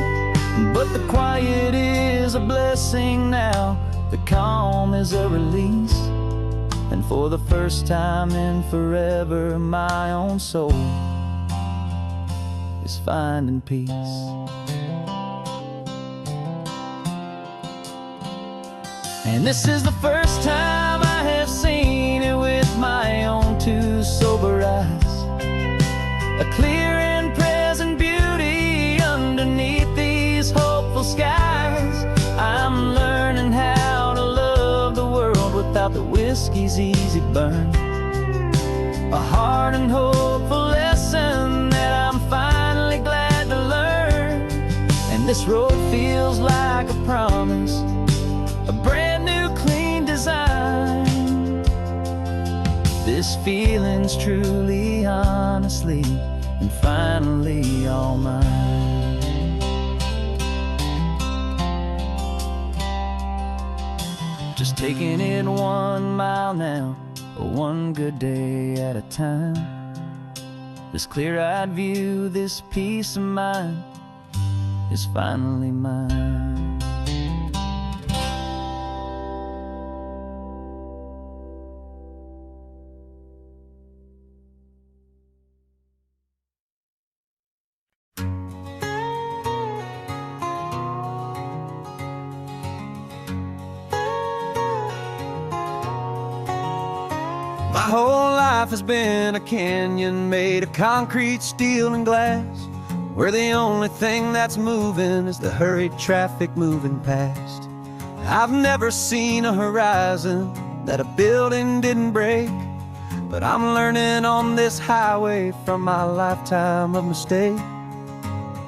B: But the quiet is a blessing now, the calm is a release, and for the first time in forever my own soul is finding peace. And this is the first time I have seen it with my own two sober eyes, a clear and present beauty underneath these hopeful skies. I'm learning how to love the world without the whiskey's easy burn, a hard and hopeful lesson that I'm finally glad to learn. And this road feels like a promise, a brand new clean design. This feeling's truly, honestly, and finally all mine. Just taking it 1 mile now, one good day at a time. This clear-eyed view, this peace of mind is finally mine. My whole life has been a canyon made of concrete, steel, and glass, where the only thing that's moving is the hurried traffic moving past. I've never seen a horizon that a building didn't break, but I'm learning on this highway from my lifetime of mistakes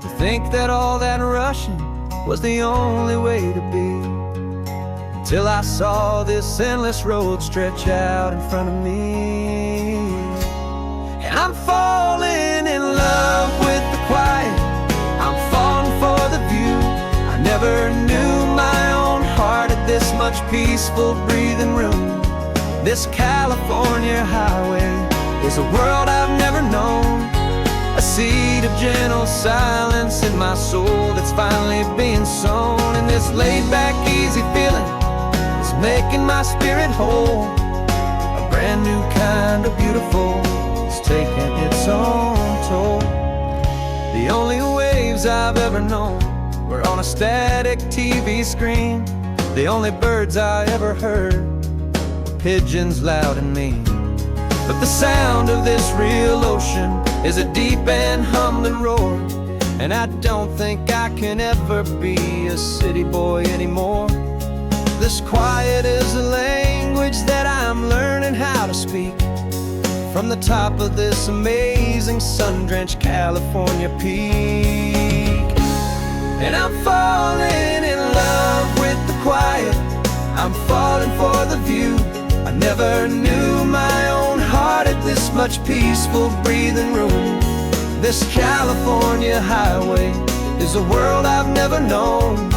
B: to think that all that rushing was the only way to be. Till I saw this endless road stretch out in front of me, and I'm falling in love with the quiet, I'm falling for the view. I never knew my own heart had this much peaceful breathing room. This California highway is a world I've never known, a seed of gentle silence in my soul that's finally being sown. And this laid-back, easy feeling making my spirit whole, a brand new kind of beautiful, it's taking its own toll. The only waves I've ever known were on a static TV screen. The only birds I ever heard were pigeons loud and mean. But the sound of this real ocean is a deep and humbling roar, and I don't think I can ever be a city boy anymore. This quiet is a language that I'm learning how to speak from the top of this amazing sun-drenched California peak. And I'm falling in love with the quiet, I'm falling for the view. I never knew my own heart had this much peaceful breathing room.
A: This California highway is a world I've never known,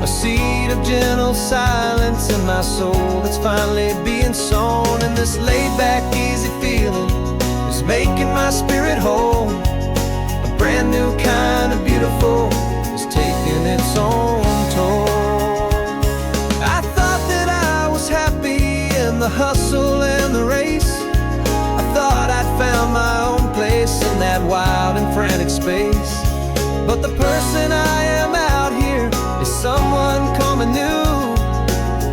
A: a seed of gentle silence in my soul that's finally being sown. And this laid-back, easy feeling is making my spirit whole. A brand new kind of beautiful is taking its own toll. I thought that I was happy in the hustle and the race. I thought I'd found my own place in that wild and frantic space. But the person I am out here is someone coming new,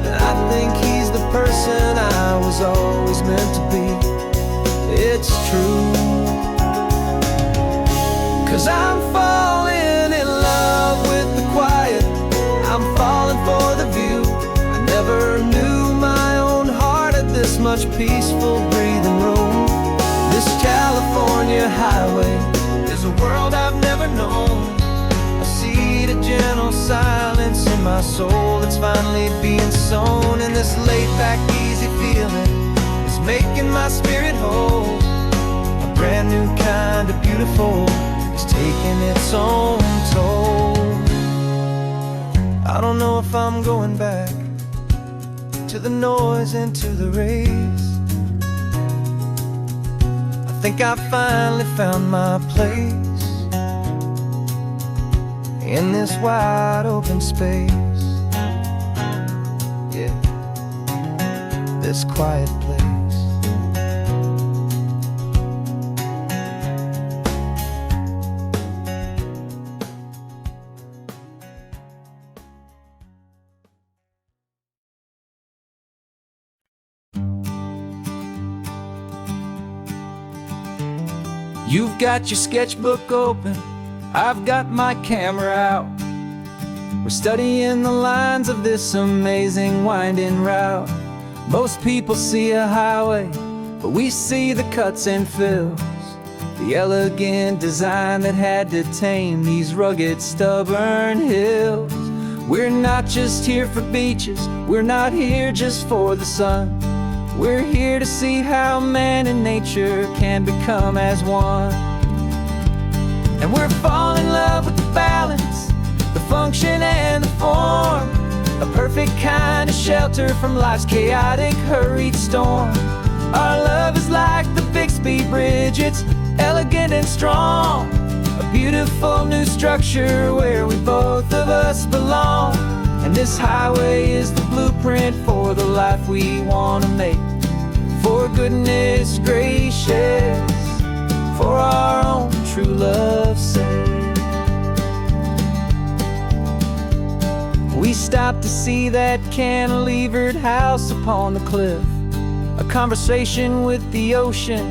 A: and I think he's the person I was always meant to be. It's true, 'cause I'm falling in love with the quiet. I'm falling for the view. I never knew my own heart had this much peaceful breathing room. This California highway is a world I've never known, a seed of gentle silence in my soul that's finally being sown. And this laid-back, easy feeling is making my spirit whole. A brand new kind of beautiful is taking its own toll. I don't know if I'm going back to the noise and to the race. I think I finally found my place in this wide open space. Yeah, this quiet place. You've got your sketchbook open, I've got my camera out. We're studying the lines of this amazing winding route. Most people see a highway, but we see the cuts and fills, the elegant design that had to tame these rugged, stubborn hills. We're not just here for beaches, we're not here just for the sun. We're here to see how man and nature can become as one. And we're falling in love with the balance, the function and the form, a perfect kind of shelter from life's chaotic, hurried storm. Our love is like the Bixby Bridge, it's elegant and strong, a beautiful new structure where we both of us belong. And this highway is the blueprint for the life we want to make. For goodness gracious, for our own true love's sake. We stopped to see that cantilevered house upon the cliff, a conversation with the ocean,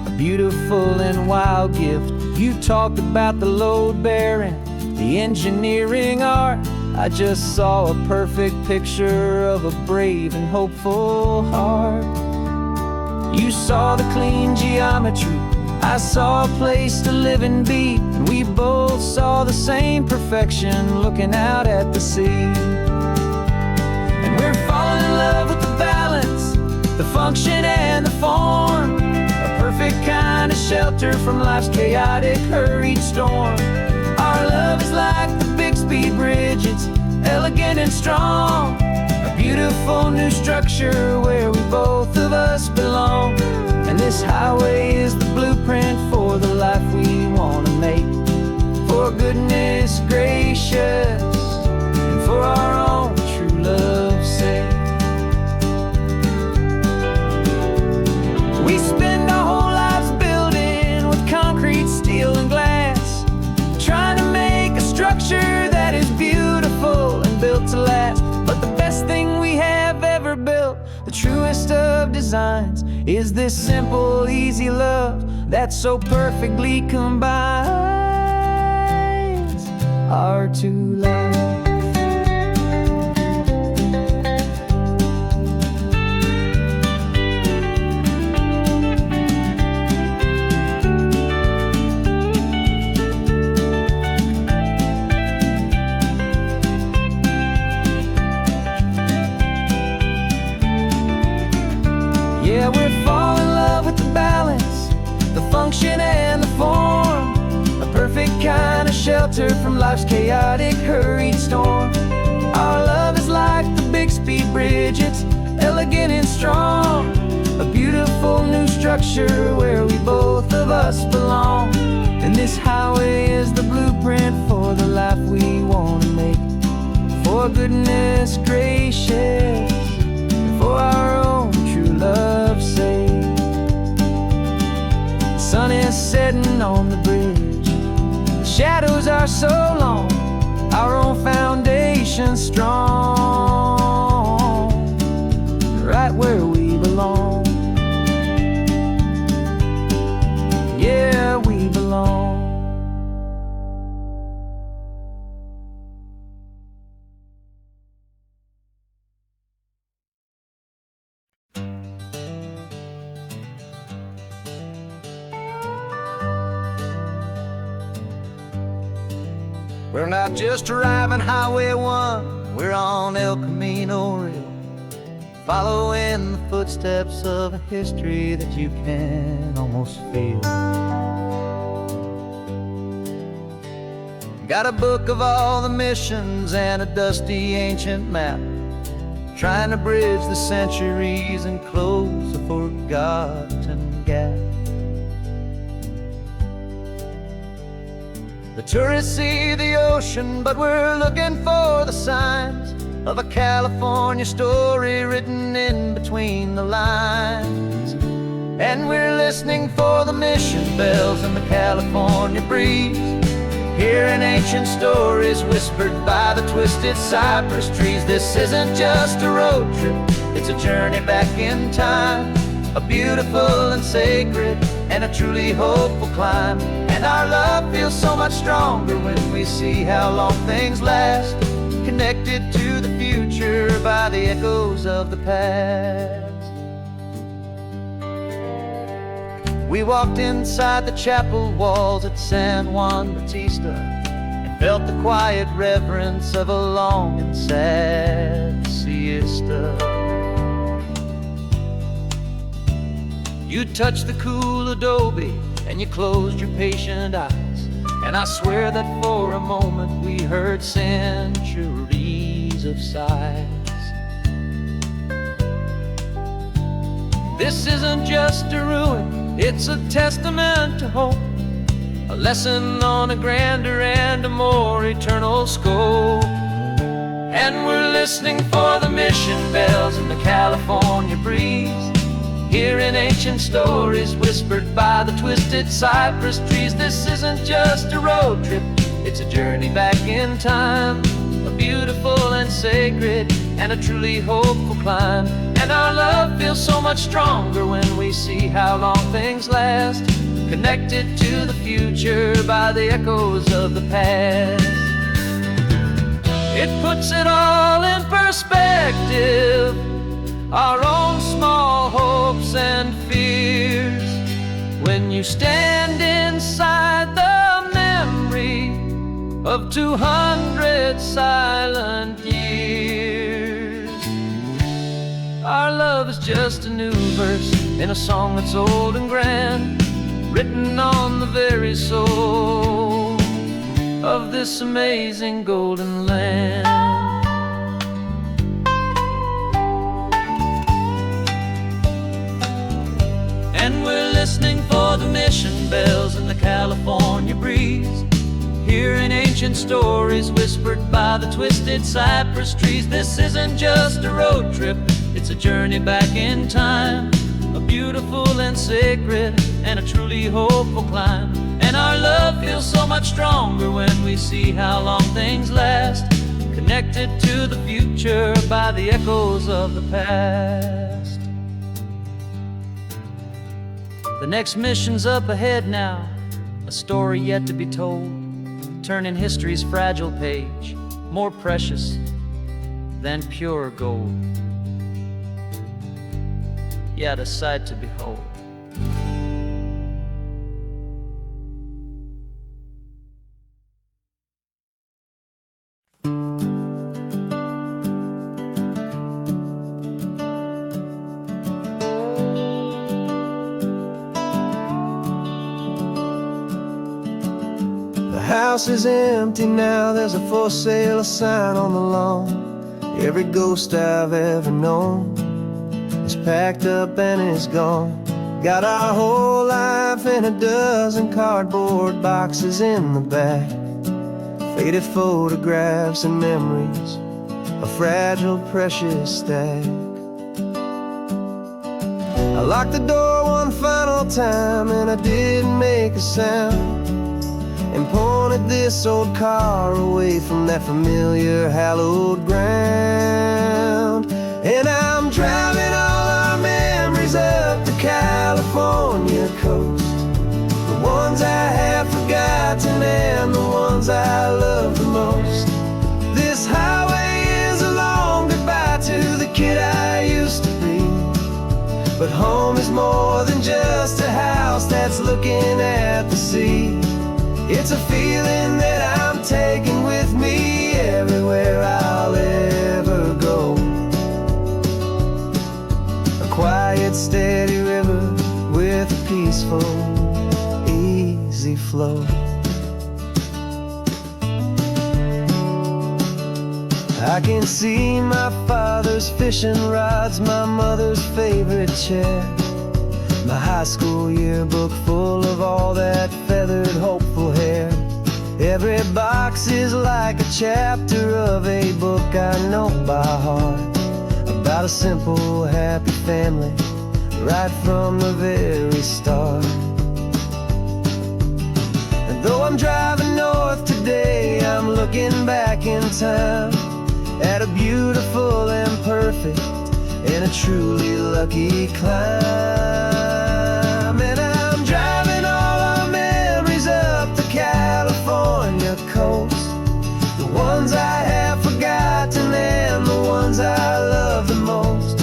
A: a beautiful and wild gift. You talked about the load bearing, the engineering art. I just saw a perfect picture of a brave and hopeful heart. You saw the clean geometry, I saw a place to live and be, and we both saw the same perfection looking out at the sea. And we're falling in love with the balance, the function and the form, a perfect kind of shelter from life's chaotic, hurried storm. Our love is like the Bixby Bridge, it's elegant and strong, a beautiful new structure where we both of us belong. And this highway is the blueprint for the life we want to make. For goodness gracious, and for our own true love's sake. We spend our whole lives building with concrete, steel, and glass, trying to make a structure that is beautiful and built to last. But the best thing we have ever built, the truest of designs, is this simple, easy love that so perfectly combines our two lives. Yeah, we're falling in love with the balance, the function and the form, kind of shelter from life's chaotic, hurried storm. Our love is like the big speed bridge, it's elegant and strong. A beautiful new structure where we both of us belong. And this highway is the blueprint for the life we want to make. For goodness gracious, for our own true love's sake. The sun is setting on the bridge, the shadows are so long, our own foundation strong, right where we belong. Yeah, we belong. We're not just driving Highway 1, we're on El Camino Real, following the footsteps of a history that you can almost feel. Got a book of all the missions and a dusty ancient map, trying to bridge the centuries and close a forgotten gap. The tourists see the ocean, but we're looking for the signs of a California story written in between the lines. And we're listening for the mission bells in the California breeze, hearing ancient stories whispered by the twisted cypress trees. This isn't just a road trip, it's a journey back in time, a beautiful and sacred and a truly hopeful climb. And our love feels so much stronger when we see how long things last, connected to the future by the echoes of the past. We walked inside the chapel walls at San Juan Bautista and felt the quiet reverence of a long and sad siesta. You touched the cool adobe and you closed your patient eyes, and I swear that for a moment we heard centuries of sighs. This isn't just a ruin, it's a testament to hope, a lesson on a grander and a more eternal scope. And we're listening for the mission bells in the California breeze, hearing ancient stories whispered by the twisted cypress trees. This isn't just a road trip, it's a journey back in time, a beautiful and sacred and a truly hopeful climb. And our love feels so much stronger when we see how long things last, connected to the future by the echoes of the past. It puts it all in perspective, our own small hopes and fears, when you stand inside the memory of 200 silent years. Our love is just a new verse in a song that's old and grand, written on the very soul of this amazing golden land. And we're listening for the mission bells in the California breeze, hearing ancient stories whispered by the twisted cypress trees. This isn't just a road trip, it's a journey back in time, a beautiful and sacred and a truly hopeful climb. And our love feels so much stronger when we see how long things last, connected to the future by the echoes of the past. The next mission's up ahead now, a story yet to be told, turning history's fragile page more precious than pure gold. Yet a sight to behold. house is empty now, there's a for sale sign on the lawn. Every ghost I've ever known is packed up and is gone. Got our whole life in a dozen cardboard boxes in the back. Faded photographs and memories, a fragile, precious stack. I locked the door one final time and I didn't make a sound, and pointed this old car away from that familiar hallowed ground. And I'm driving all our memories up the California coast, the ones I have forgotten and the ones I love the most. This highway is a long goodbye to the kid I used to be, but home is more than just a house that's looking at the sea. It's a feeling that I'm taking with me everywhere I'll ever go. A quiet, steady river with a peaceful, easy flow. I can see my father's fishing rods, my mother's favorite chair, my high school yearbook full of all that feathered, hopeful hair. Every box is like a chapter of a book I know by heart, about a simple, happy family right from the very start. And though I'm driving north today, I'm looking back in time at a beautiful and perfect and a truly lucky climb. And I'm driving all our memories up the California coast, the ones I have forgotten and the ones I love the most.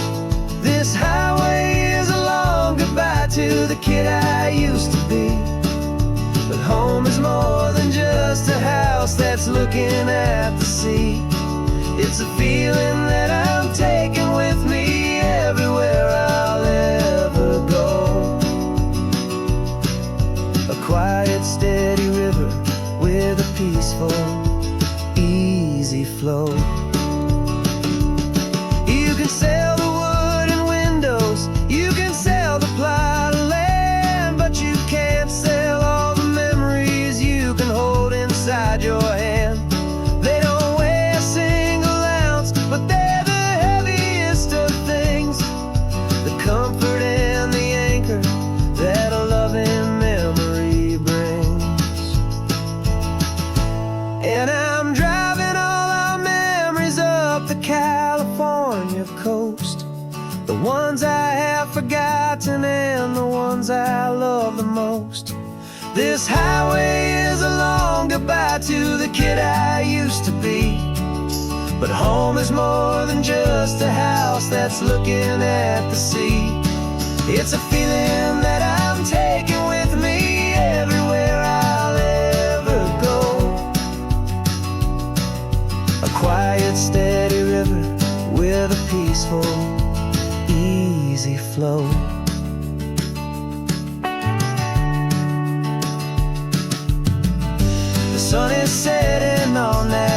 A: This highway is a long goodbye to the kid I used to be, but home is more than just a house that's looking at the sea. It's a feeling that I'm taking with me everywhere I'll ever go. A quiet, steady river with a peaceful, easy flow. You can sell the wood and windows, you can sell the plot of land, but you can't sell all the memories you can hold inside your hand. They don't weigh a single ounce, but they're the heaviest of things, the comfort and the anchor that a loving memory brings. And I'm driving all our memories up the California coast, the ones I have forgotten and the ones I love the most. This highway is a long goodbye to the kid I used to be, but home is more than just a house that's looking at the sea. It's a feeling that I'm taking with me everywhere I'll ever go. A quiet, steady river with a peaceful, easy flow. The sun is setting on that